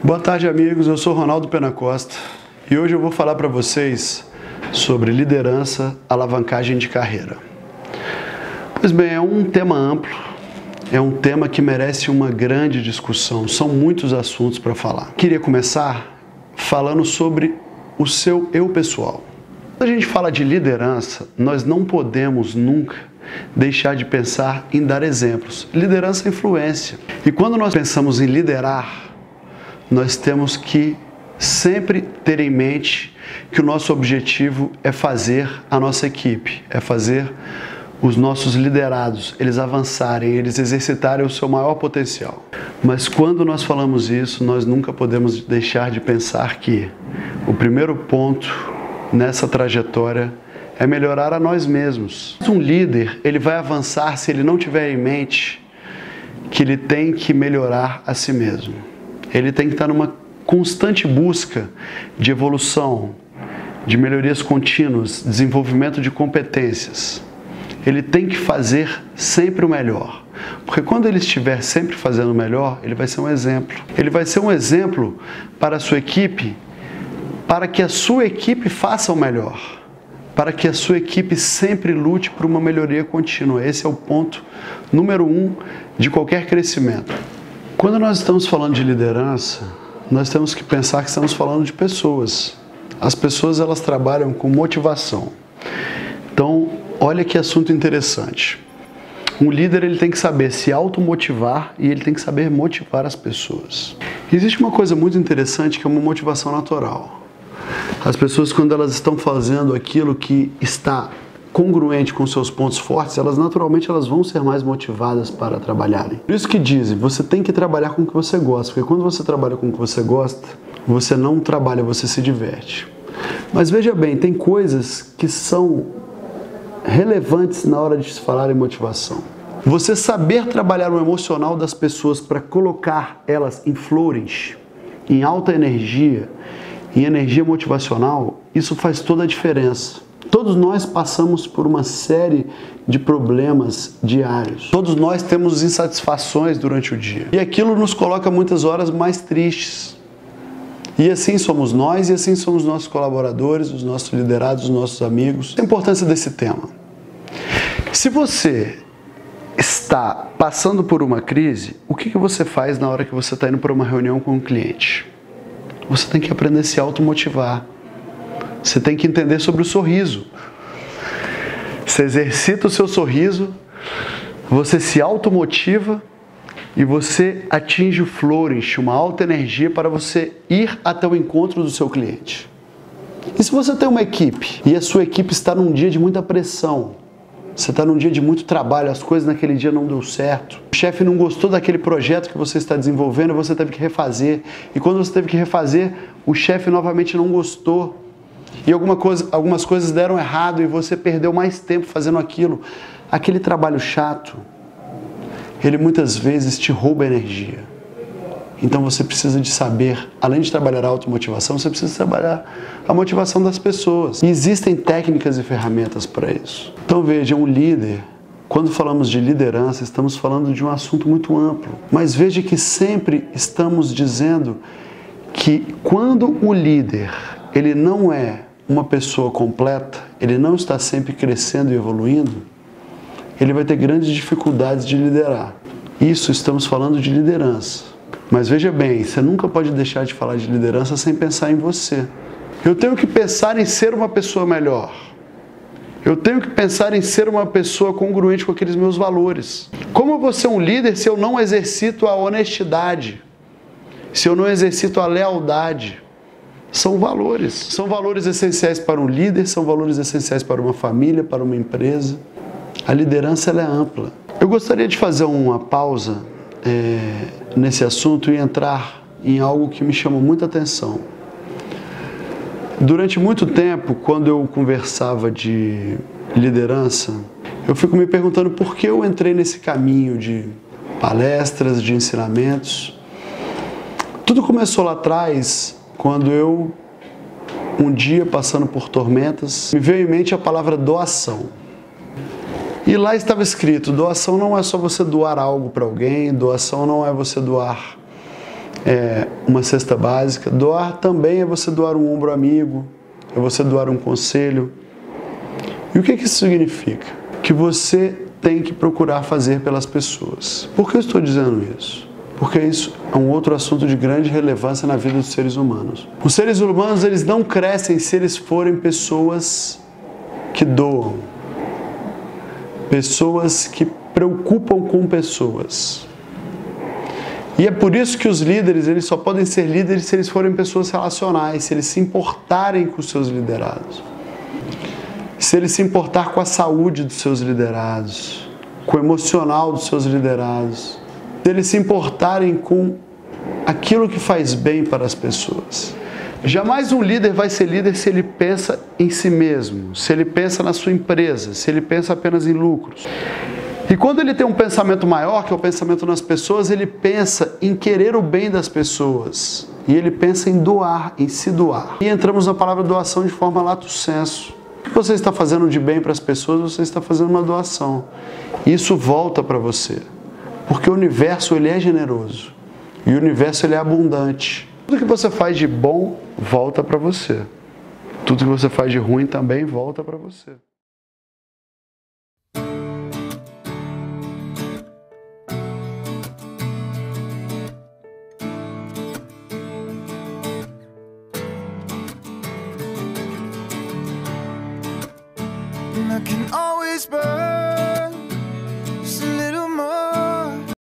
Boa tarde, amigos. Eu sou Ronaldo Pena Costa e hoje eu vou falar para vocês sobre liderança, alavancagem de carreira. Pois bem, é um tema amplo, é um tema que merece uma grande discussão. São muitos assuntos para falar. Queria começar falando sobre o seu eu pessoal. Quando a gente fala de liderança, nós não podemos nunca deixar de pensar em dar exemplos. Liderança é influência. E quando nós pensamos em liderar, nós temos que sempre ter em mente que o nosso objetivo é fazer a nossa equipe, é fazer os nossos liderados, eles avançarem, eles exercitarem o seu maior potencial. Mas quando nós falamos isso, nós nunca podemos deixar de pensar que o primeiro ponto nessa trajetória é melhorar a nós mesmos. Um líder, ele vai avançar se ele não tiver em mente que ele tem que melhorar a si mesmo. Ele tem que estar numa constante busca de evolução, de melhorias contínuas, desenvolvimento de competências. Ele tem que fazer sempre o melhor. Porque quando ele estiver sempre fazendo o melhor, ele vai ser um exemplo. Ele vai ser um exemplo para a sua equipe, para que a sua equipe faça o melhor. Para que a sua equipe sempre lute por uma melhoria contínua. Esse é o ponto número 1 de qualquer crescimento. Quando nós estamos falando de liderança, nós temos que pensar que estamos falando de pessoas. As pessoas, elas trabalham com motivação. Então, olha que assunto interessante. Um líder, ele tem que saber se automotivar e ele tem que saber motivar as pessoas. Existe uma coisa muito interessante que é uma motivação natural. As pessoas, quando elas estão fazendo aquilo que está congruente com seus pontos fortes, elas naturalmente vão ser mais motivadas para trabalharem. Por isso que dizem, você tem que trabalhar com o que você gosta, porque quando você trabalha com o que você gosta, você não trabalha, você se diverte. Mas veja bem, tem coisas que são relevantes na hora de se falar em motivação. Você saber trabalhar o emocional das pessoas para colocar elas em flourish, em alta energia, em energia motivacional, isso faz toda a diferença. Todos nós passamos por uma série de problemas diários. Todos nós temos insatisfações durante o dia. E aquilo nos coloca muitas horas mais tristes. E assim somos nós, e assim somos nossos colaboradores, os nossos liderados, os nossos amigos. A importância desse tema. Se você está passando por uma crise, o que você faz na hora que você está indo para uma reunião com um cliente? Você tem que aprender a se automotivar. Você tem que entender sobre o sorriso. Você exercita o seu sorriso, você se automotiva e você atinge o flourish, uma alta energia para você ir até o encontro do seu cliente. E se você tem uma equipe e a sua equipe está num dia de muita pressão, você está num dia de muito trabalho, as coisas naquele dia não deu certo, o chefe não gostou daquele projeto que você está desenvolvendo e você teve que refazer, e quando você teve que refazer, o chefe novamente não gostou, e algumas coisas deram errado e você perdeu mais tempo fazendo aquilo. Aquele trabalho chato, ele muitas vezes te rouba energia. Então você precisa de saber, além de trabalhar a automotivação, você precisa trabalhar a motivação das pessoas. E existem técnicas e ferramentas para isso. Então veja, um líder, quando falamos de liderança, estamos falando de um assunto muito amplo. Mas veja que sempre estamos dizendo que quando o líder, ele não é uma pessoa completa, ele não está sempre crescendo e evoluindo, ele vai ter grandes dificuldades de liderar. Isso, estamos falando de liderança. Mas veja bem, você nunca pode deixar de falar de liderança sem pensar em você. Eu tenho que pensar em ser uma pessoa melhor. Eu tenho que pensar em ser uma pessoa congruente com aqueles meus valores. Como eu vou ser um líder se eu não exercito a honestidade? Se eu não exercito a lealdade? São valores essenciais para um líder, são valores essenciais para uma família, para uma empresa. A liderança, ela é ampla. Eu gostaria de fazer uma pausa nesse assunto e entrar em algo que me chama muita atenção. Durante muito tempo, quando eu conversava de liderança, eu fico me perguntando por que eu entrei nesse caminho de palestras, de ensinamentos. Tudo começou lá atrás, quando eu, um dia passando por tormentas, me veio em mente a palavra doação. E lá estava escrito, doação não é só você doar algo para alguém, doação não é você doar uma cesta básica. Doar também é você doar um ombro amigo, é você doar um conselho. E o que isso significa? Que você tem que procurar fazer pelas pessoas. Por que eu estou dizendo isso? Porque isso é um outro assunto de grande relevância na vida dos seres humanos. Os seres humanos, eles não crescem se eles forem pessoas que doam, pessoas que preocupam com pessoas. E é por isso que os líderes, eles só podem ser líderes se eles forem pessoas relacionais, se eles se importarem com os seus liderados. Se ele se importar com a saúde dos seus liderados, com o emocional dos seus liderados, se eles se importarem com aquilo que faz bem para as pessoas. Jamais um líder vai ser líder se ele pensa em si mesmo, se ele pensa na sua empresa, se ele pensa apenas em lucros. E quando ele tem um pensamento maior, que é o pensamento nas pessoas, ele pensa em querer o bem das pessoas. E ele pensa em doar, em se doar. E entramos na palavra doação de forma lato sensu. O que você está fazendo de bem para as pessoas, você está fazendo uma doação. E isso volta para você. Porque o universo, ele é generoso. E o universo, ele é abundante. Tudo que você faz de bom, volta para você. Tudo que você faz de ruim também volta para você. I can always burn